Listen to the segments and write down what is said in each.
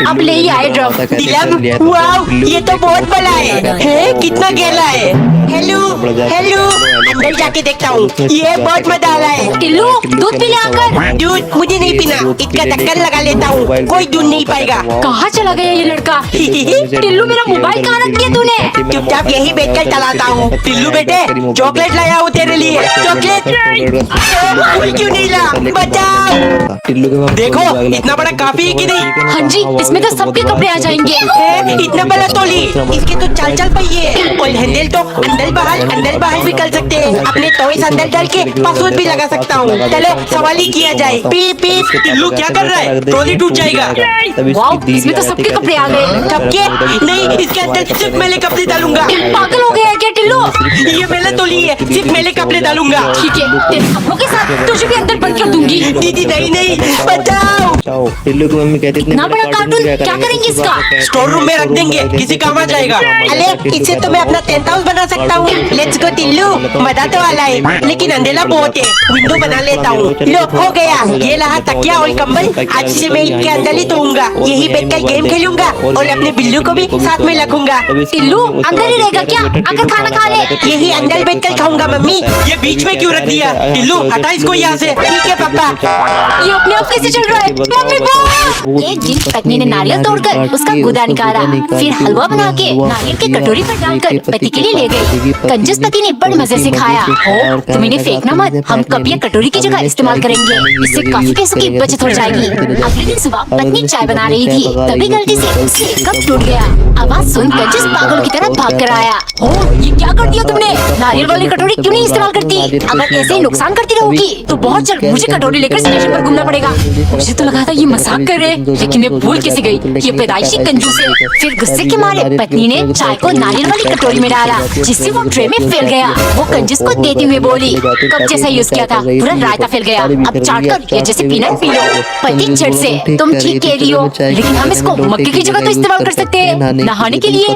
अब ले ही आए ड्रम। तिलक, वाव, ये तो बहुत बड़ा है, कितना गहरा है। हेलो हेलो, अंदर जाके देखता हूँ। ये बहुत मजा आ रहा है। टिल्लू दूध पी ले आकर। दूध मुझे नहीं पीना, इसका ढक्कन लगा लेता हूँ, कोई दूध नहीं पाएगा। कहाँ चला गया ये लड़का? टिल्लू मेरा मोबाइल कहाँ रख दिया तूने? चुपचाप यही बैठ कर चलाता हूँ। टिल्लू बेटे, चॉकलेट लाया हूँ तेरे लिए। चॉकलेट कोई क्यों नहीं ला, बचाओ। देखो इतना बड़ा काफी है कि नहीं? हाँ जी, इसमें तो सबके कपड़े आ जाएंगे। इतना बड़ा तोली, इसके तो चाल चल पहिए और हैंडल तो अंदर बाहर भी कर सकते हैं। अपने टॉयज अंदर डाल के पासवर्ड भी लगा सकता हूँ। चलो सवाल ही किया जाए। पीप पीप, टिल्लू क्या कर रहा है? ट्रॉली टूट जाएगा। वाओ, इसमें तो सबके कपड़े आ गए। सबके नहीं, इसके अंदर सिर्फ मेरे कपड़े डालूंगा। पागल हो गया है क्या टिल्लू? ये मेरा तोली है, सिर्फ मेरे कपड़े डालूंगा। ठीक है, तेरे कपड़ों के साथ तुझे भी अंदर बंद कर दूंगी। दीदी नहीं, बचाओ। टिल्लू की मम्मी कहती इतना बड़ा कार्टून क्या करेंगे इसका? स्टोर रूम में रख देंगे, किसी काम आ जाएगा। अरे इससे तो मैं अपना टेंट हाउस बना सकता हूँ। लेट्स गो टिल्लू, मजा तो वाला है लेकिन अंधेरा बहुत है। विंडो बना लेता हूँ। लो हो गया, ये रहा तकिया और कंबल। आज से मैं इसके अंदर ही सोऊंगा, यही बैठकर गेम खेलूंगा और अपने बिल्लू को भी साथ में रखूंगा। टिल्लू अंदर ही रहेगा क्या? आकर खाना खा ले। यही अंदर बैठकर खाऊंगा। मम्मी ये बीच में क्यों रख दिया? टिल्लू हटा इसको यहाँ से। ठीक है पापा। ये अपने आप कैसे चल रहा है? मम्मी वो एक दिन पत्नी ने नारियल तोड़कर उसका गुदा निकाला, फिर हलवा बना के नारियल की कटोरी पर डालकर पति के लिए ले गई। कंजूस पति ने बड़े मजे से खाया। ओ, तुम इन्हें फेंकना मत, हम कप या कटोरी की जगह इस्तेमाल करेंगे, इससे काफी पैसों की बचत हो जाएगी। अगले दिन सुबह पत्नी चाय बना रही थी, तभी गलती से उससे कप टूट गया। आवाज सुन कंजूस पागल की तरह भाग कर आया। ओ, ये क्या कर दिया तुमने? नारियल वाली कटोरी क्यों नहीं इस्तेमाल करती? अगर ऐसे ही नुकसान करती रहोगी तो बहुत जल्द मुझे कटोरी लेकर स्टेशन पर घूमना पड़ेगा। मुझे तो लगा था ये मजाक कर रहे, लेकिन ये भूल कैसे गई? ये पैदाइशी कंजूस है। फिर गुस्से के मारे पत्नी ने चाय को नारियल वाली कटोरी में डाला, जिससे वो ट्रे में फैल गया। वो कंजूस को देती हुई बोली, कब जैसा यूज किया था, पूरा रायता फैल गया, अब चाट कर ये जैसे पीनट पी लो। पति झट से, तुम ठीक कह रही हो, लेकिन हम इसको मक्के की जगह तो इस्तेमाल कर सकते हैं, नहाने के लिए।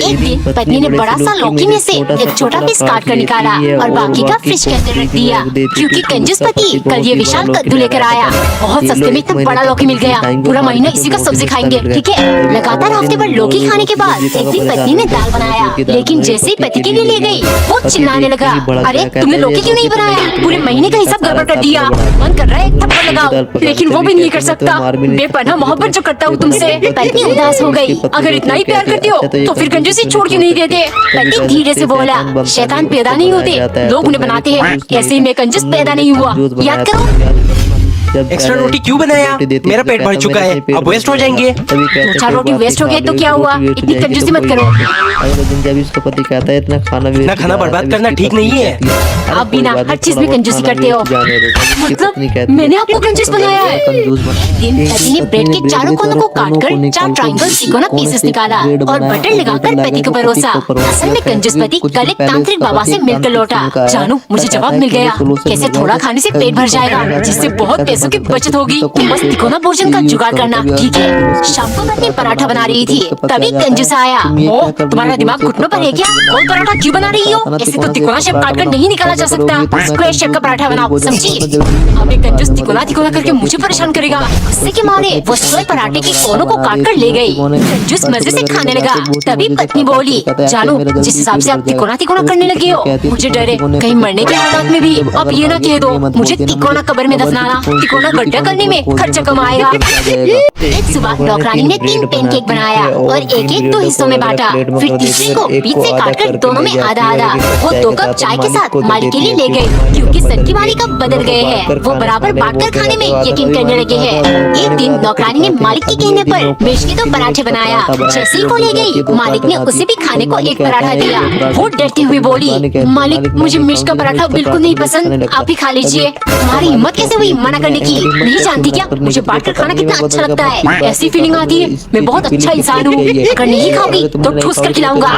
एक दिन पत्नी ने बड़ा सा लौकी में से एक छोटा पीस काट कर निकाला और बाकी का फिश के अंदर रख दिया, क्योंकि कंजूस पति कल ये विशाल कद्दू लेकर आया। बहुत सस्ते में इतना बड़ा लौकी मिल गया, पूरा महीना इसी का सब्जी खाएंगे। ठीक है। लगातार हफ्ते भर लौकी खाने के बाद एक दिन पत्नी ने दाल बनाया, लेकिन जैसे ही पति के लिए ले गई वो चिल्लाने लगा, अरे तुमने लौकी क्यों नहीं बनाया? पूरे महीने का हिसाब गड़बड़ कर दिया। मन कर रहा है एक थप्पड़ लगाओ, लेकिन वो भी नहीं कर सकता। बेपनाह मोहब्बत जो करता हूँ तुमसे। पत्नी उदास हो गई। अगर इतना ही प्यार करते हो तो फिर कंजूसी छोड़ क्यों नहीं देते? पति धीरे से बोला, शैतान पैदा नहीं होते, लोग उन्हें बनाते हैं, ऐसे ही मैं कंजूस पैदा नहीं हुआ, याद करो। एक्स्ट्रा रोटी क्यों बनाया? मेरा पेट भर चुका है, अब वेस्ट हो जाएंगे। दो चार रोटी वेस्ट हो गए तो क्या हुआ? इतनी कंजूसी मत करो। जब इसका पति कहता है इतना खाना बर्बाद करना ठीक नहीं है। आप बिना हर चीज में कंजूसी करते हो। मतलब मैंने आपको कंजूस बनाया है। दिन पति ने ब्रेड के चारों कोनों को काटकर 4 ट्रायंगल तिकोना पीसेस निकाला और बटर लगाकर पति को परोसा। असल में कंजूस पति कल एक तांत्रिक बाबा से मिलकर लौटा। जानू, मुझे जवाब मिल गया, कैसे थोड़ा खाने से पेट भर जाएगा, जिससे बहुत पैसों की बचत होगी। बस तिकोना भोजन का जुगाड़ करना, ठीक है? शाम को पत्नी पराठा बना रही थी, तभी कंजूस आया। ओ, तुम्हारा दिमाग घुटनों पर है क्या? कोई पराठा क्यों बना रही हो? ऐसे तो तिकोना शेप काटकर नहीं निकाला जा सकता। स्क्वायर शेप का पराठा बनाओ, समझी? अब एक कंजूस तिकोना करके मुझे परेशान करेगा। गुस्से के मारे वो स्क्वायर पराठे के कोनों को काट कर ले गई। कंजूस मजे से खाने लगा, तभी पत्नी बोली, जानू, जिस हिसाब से आप तिकोना करने लगे हो, मुझे डर है कहीं मरने के हालात में भी अब ये ना कह दो मुझे तिकोना कब्र में दफनाना। तिकोना गड्ढा करने में खर्चा कम आएगा। एक सुबह नौकरानी ने 3 पैनकेक बनाया और एक 2 हिस्सों में बांटा, फिर तीसरे को बीच से काटकर दोनों में आधा आधा वो 2 कप चाय के साथ मालिक के लिए ले गए, क्योंकि सबकी वाली कप बदल गए हैं। वो बराबर बांटकर खाने में यकीन करने लगे हैं। एक दिन नौकरानी ने मालिक के कहने पर मिर्च के 2 पराठे बनाया। जैसे ही वो ले गई, मालिक ने उसे भी खाने को एक पराठा दिया। वो डरती हुई बोली, मालिक, मुझे मिर्च का पराठा बिल्कुल नहीं पसंद, आप ही खा लीजिए। तुम्हारी हिम्मत कैसे हुई मना करने की? नहीं जानती क्या मुझे बांटकर खाना कितना अच्छा लगता है? ऐसी फीलिंग आती है मैं बहुत अच्छा इंसान हूँ। अगर नहीं खाओगी तो ठूस कर खिलाऊंगा।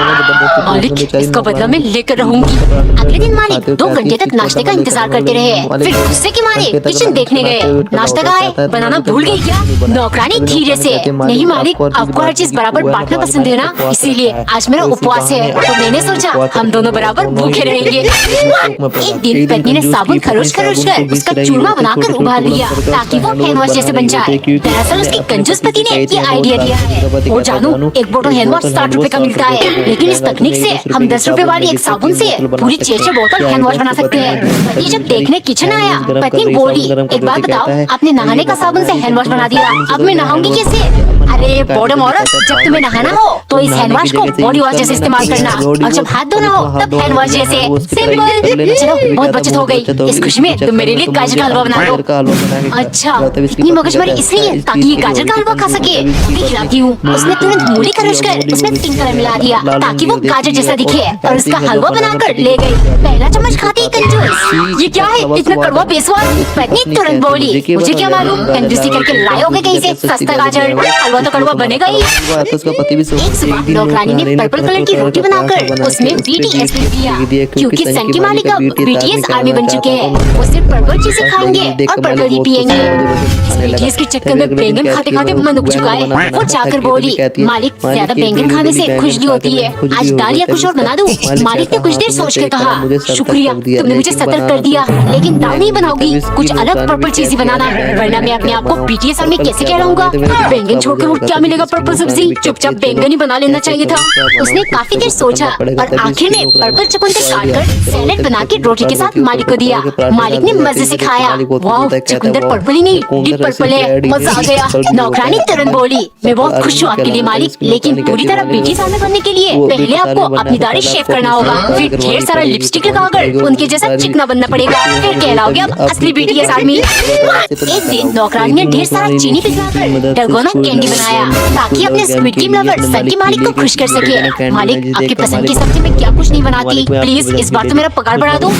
मालिक, इसका बदला मैं लेकर रहूंगी। अगले दिन मालिक 2 घंटे तक नाश्ते का इंतजार करते रहे, फिर गुस्से के मारे किचन देखने गए। नाश्ता का है, बनाना भूल गई क्या? नौकरानी धीरे से, नहीं मालिक, आपको हर चीज बराबर बांटना पसंद है ना, इसीलिए आज मेरा उपवास है, तो मैंने सोचा हम दोनों बराबर भूखे रहेंगे। एक दिन पत्नी ने साबुन खरोच कर उसका चूरमा बनाकर उबाल दिया ताकि वो हैंड वॉश जैसे बन जाए। दरअसल उसकी कंजूस पति ने ये आइडिया दिया है। और जानू, एक बोतल हैंड वॉश 60 रुपए का मिलता है, लेकिन इस तकनीक से हम 10 रुपए वाली एक साबुन से पूरी 6 बोतल हैंड वॉश बना सकते हैं। पति जब देखने किचन आया, पत्नी बोली, एक बात बताओ, आपने नहाने का साबुन से हैंड वॉश बना दिया, अब मैं नहाऊंगी कैसे? अरे बॉडम औरत, जब तुम्हें नहाना हो तो इस हैंड वॉश को बॉडी वॉश जैसे इस्तेमाल करना, और जब हाथ धोना हो तब हैंड वॉश जैसे। सिंपल। चलो, बहुत बचत हो गई। इस खुशी में तुम मेरे लिए गाजर का हलवा बना दो। अच्छा, इतनी मगजमारी इसलिए ताकि ये गाजर का हलवा खा सके। मैं खिलाती हूँ। उसने तुरंत मूली क्रश कर उसमें पिंक कलर मिला दिया ताकि वो गाजर जैसा दिखे, और उसका हलवा बनाकर ले गई। पहला चम्मच खाती ही कंजूस, ये क्या है, इतना कड़वा बेस्वाद? पत्नी तुरंत बोली, मुझे क्या मालूम, कंजूसी करके लाए होगे कहीं से सस्ता गाजर, हलवा तो कड़वा बनेगा ही। एक सुबह नौकरानी ने पर्पल कलर की रोटी बनाकर उसमें BTS लिख दिया, क्योंकि सन की मालिक अब BTS आर्मी बन चुके हैं। वो सिर्फ पर्पल चीजें खाएंगे और पर्पल ही पिएंगे। BTS के चक्कर में बैंगन खाते खाते मन उग चुका है। वो जाकर बोली, मालिक, ज्यादा बैंगन खाने से खुजली होती है, आज दाल या कुछ और बना दूं? मालिक ने कुछ देर सोच कर कहा, शुक्रिया, तुमने मुझे सतर्क कर दिया, लेकिन दाल नहीं बनाओगी, कुछ अलग पर्पल चीज ही बनाना, वरना मैं अपने आप को BTS आर्मी कैसे कहलाऊंगा? बैंगन छोड़कर वो क्या मिलेगा पर्पल सब्जी, चुपचाप बैंगन ही बना लेना चाहिए था। उसने काफी देर सोचा और आखिर में पर्पल चुकंदर काटकर सैलेड बना के रोटी के साथ मालिक को दिया। मालिक ने मजे से खाया। वाह, चुकंदर पर्पल ही नहीं, डीप पर्पल है, मजा आ गया। नौकरानी तुरंत बोली, मैं बहुत खुश हूँ आपके लिए मालिक, लेकिन पूरी तरह BTS आर्मी बनने के लिए पहले आपको अपनी दाढ़ी शेव करना होगा, फिर ढेर सारा लिपस्टिक लगाकर उनके जैसा चिकना बनना पड़ेगा, फिर कहलाओगे अब असली BTS आर्मी। एक दिन नौकरानी ने ढेर सारा चीनी पिघलाकर डलगोना कैंडी बनाया ताकि अपने स्क्विड गेम लवर सन की मालिक को खुश कर सके। मालिक, आपकी पसंद की सब्जी में क्या कुछ नहीं बनाती, प्लीज इस बार तो मेरा पगार बढ़ा दो।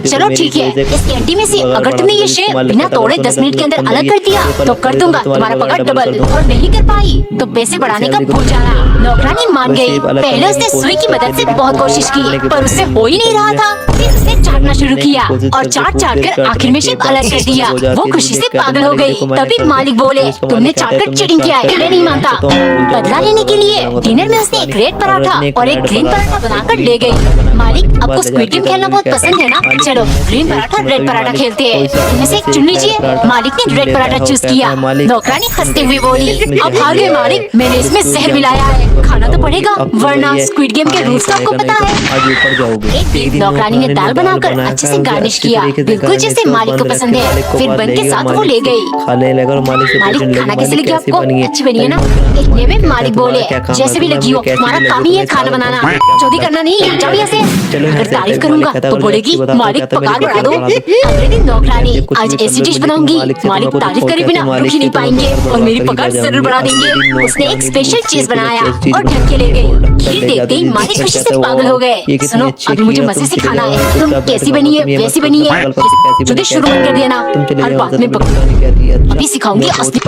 चलो ठीक है, इस कैंडी में से अगर तुमने ये शेव बिना तोड़े 10 मिनट के अंदर अलग कर दिया तो कर दूंगा तुम्हारा पगार डबल, और नहीं कर पाई तो पैसे बढ़ाने का भूल जाना। नौकरानी मान गई। पहले उसने सुई की मदद से बहुत कोशिश की, पर उससे हो ही नहीं रहा था। फिर उसने चाटना शुरू किया और चाट कर आखिर में शेव अलग कर दिया। वो खुशी से पागल हो गई। तभी मालिक बोले, तुमने चाटकर चीटिंग किया है, मैं नहीं मानता। बदला लेने के लिए डिनर में उसने एक रेड पराठा और एक ग्रीन पराठा बनाकर ले गई। मालिक, आपको स्क्विड गेम खेलना बहुत पसंद है ना? चलो ग्रीन पराठा रेड पराठा खेलते हैं, इनमें से एक चुन लीजिए। मालिक ने रेड पराठा चूज किया। नौकरानी हंसते हुए बोली, अब हार गए मालिक, मैंने इसमें जहर मिलाया है, खाना तो पड़ेगा, वरना स्क्विड गेम के रूल्स तो आपको पता है। एक दिन नौकरानी ने दाल बनाकर अच्छे से गार्निश किया, बिल्कुल जैसे मालिक को पसंद है। फिर बन के साथ वो ले गई। मालिक, खाना कैसे लगी आपको? अच्छी बनी है ना? इतने में मालिक बोले, जैसे भी लगी हो, हमारा काम ही है खाना बनाना, चौधरी करना नहीं, जाओ यहाँ से। अगर तारीफ करूंगा तो बोलेगी, मालिक पगार बढ़ा दो। अगले दिन नौकरानी, आज ऐसी डिश बनाऊंगी मालिक तारीफ करे बिना रुक ही नहीं पाएंगे और मेरी पगार जरूर बढ़ा देंगे। उसने एक स्पेशल चीज बनाया और ढक के ले गई। खीर देखते ही मालिक खुशी से पागल हो गए। सुनो, अभी मुझे मजे से खाना है, तुम कैसी बनी है वैसी बनी है, जुदे शुरू कर देना, हर बात में अभी सिखाऊंगी असली।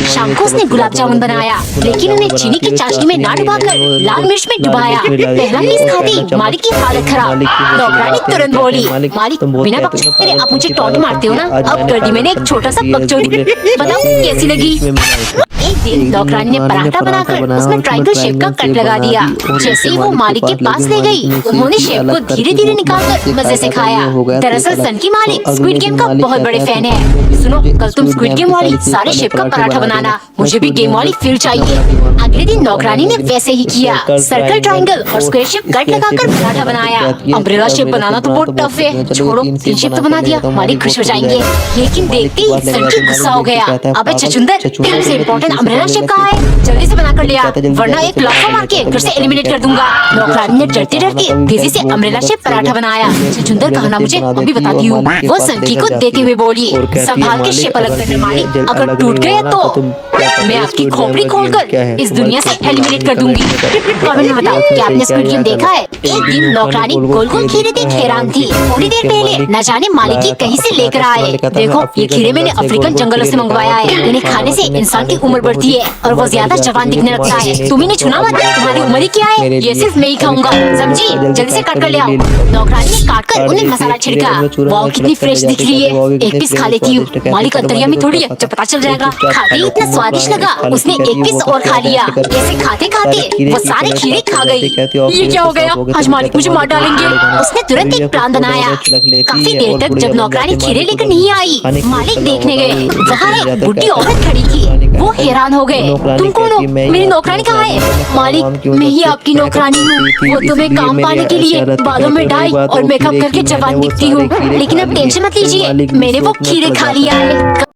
शाम को उसने गुलाब जामुन बनाया, लेकिन उन्हें चीनी की चाशनी में ना डुबाकर लाल मिर्च में डुबाया। पहला पीस खाती मालिक की हालत खराब। नौकरानी तुरंत बोली, मालिक, बिना बकचोदी करे आप मुझे टॉन्ट मारते हो ना? अब कर दी मैंने एक छोटा सा बकचोदी, बताओ कैसी लगी? एक दिन नौकरानी ने पराठा बनाकर उसमें ट्रायंगल शेप का कट लगा दिया। जैसे ही वो मालिक के पास ले गई, उन्होंने शेप को धीरे धीरे निकालकर मजे से खाया। दरअसल सन की मालिक स्क्विड गेम का बहुत बड़े फैन है। सुनो, कल तुम स्क्विड गेम वाली सारे शेप का पराठा बनाना, मुझे भी गेम वाली फील चाहिए। अगले दिन नौकरानी ने वैसे ही किया, सर्कल, ट्रायंगल और स्क्वायर शेप कट लगाकर पराठा बनाया। अम्ब्रेला शेप बनाना तो बहुत टफ है, छोड़ो, 3 शेप तो बना दिया, मालिक खुश हो जाएंगे। लेकिन देखते ही सन की गुस्सा हो गया। अबे छछुंदर, सबसे इम्पोर्टेंट अम्ब्रेला शेप कहाँ है? जल्दी से बना कर ले आ, वरना एक लाफा मार के घर से एलिमिनेट कर दूंगा। नौकरानी ने डरते डरते तेजी से अम्ब्रेला शेप पराठा बनाया। छछुंदर कहना मुझे अभी बताती हूँ। वो सनकी को देते हुए बोली, संभाल के शेप अलग करना मालिक, अगर टूट गया तो मैं आपकी खोपड़ी खोलकर इस दुनिया से एलिमिनेट कर दूंगी। कमेंट में बताओ क्या आपने स्क्विड गेम देखा है? एक दिन नौकरानी गोल गोल खीरे देख हैरान थी। थोड़ी देर पहले न जाने मालिक की कहीं से लेकर आए। देखो, ये खीरे मैंने अफ्रीकन जंगलों से मंगवाया है। इन्हें खाने से इंसान की उम्र बढ़ती है और वो ज्यादा जवान दिखने लगता है। तुम इन्हें छुना मत, तुम्हारी उम्र ही क्या है? ये सिर्फ मैं ही खाऊंगा, समझी? जल्दी से काट कर ले आओ। नौकरानी ने काट कर उन्हें मसाला छिड़का। वाह, कितनी फ्रेश दिख रही है, एक पीस खा लेती हूँ। मालिक अंतर्यामी थोड़ी है, जब पता चल जाएगा। खाते ही इतना स्वादिष्ट लगा उसने एक पीस और खा लिया। ऐसे खाते खाते वो सारे खीरे खा गई। ये क्या हो गया? आज मालिक मुझे मार डालेंगे। उसने तुरंत एक प्लान बनाया। काफी देर तक जब नौकरानी खीरे लेकर नहीं आई, मालिक देखने गए, वहाँ एक बुढ़ी औरत खड़ी थी। वो हैरान हो गए। तुम कौन हो? मेरी नौकरानी कहाँ है? मालिक, मैं ही आपकी नौकरानी हूँ। वो तुम्हें काम पाने के लिए बालों में डाई और मेकअप करके जवान दिखती हूँ, लेकिन अब टेंशन मत लीजिए, मैंने वो खीरे खा लिया है।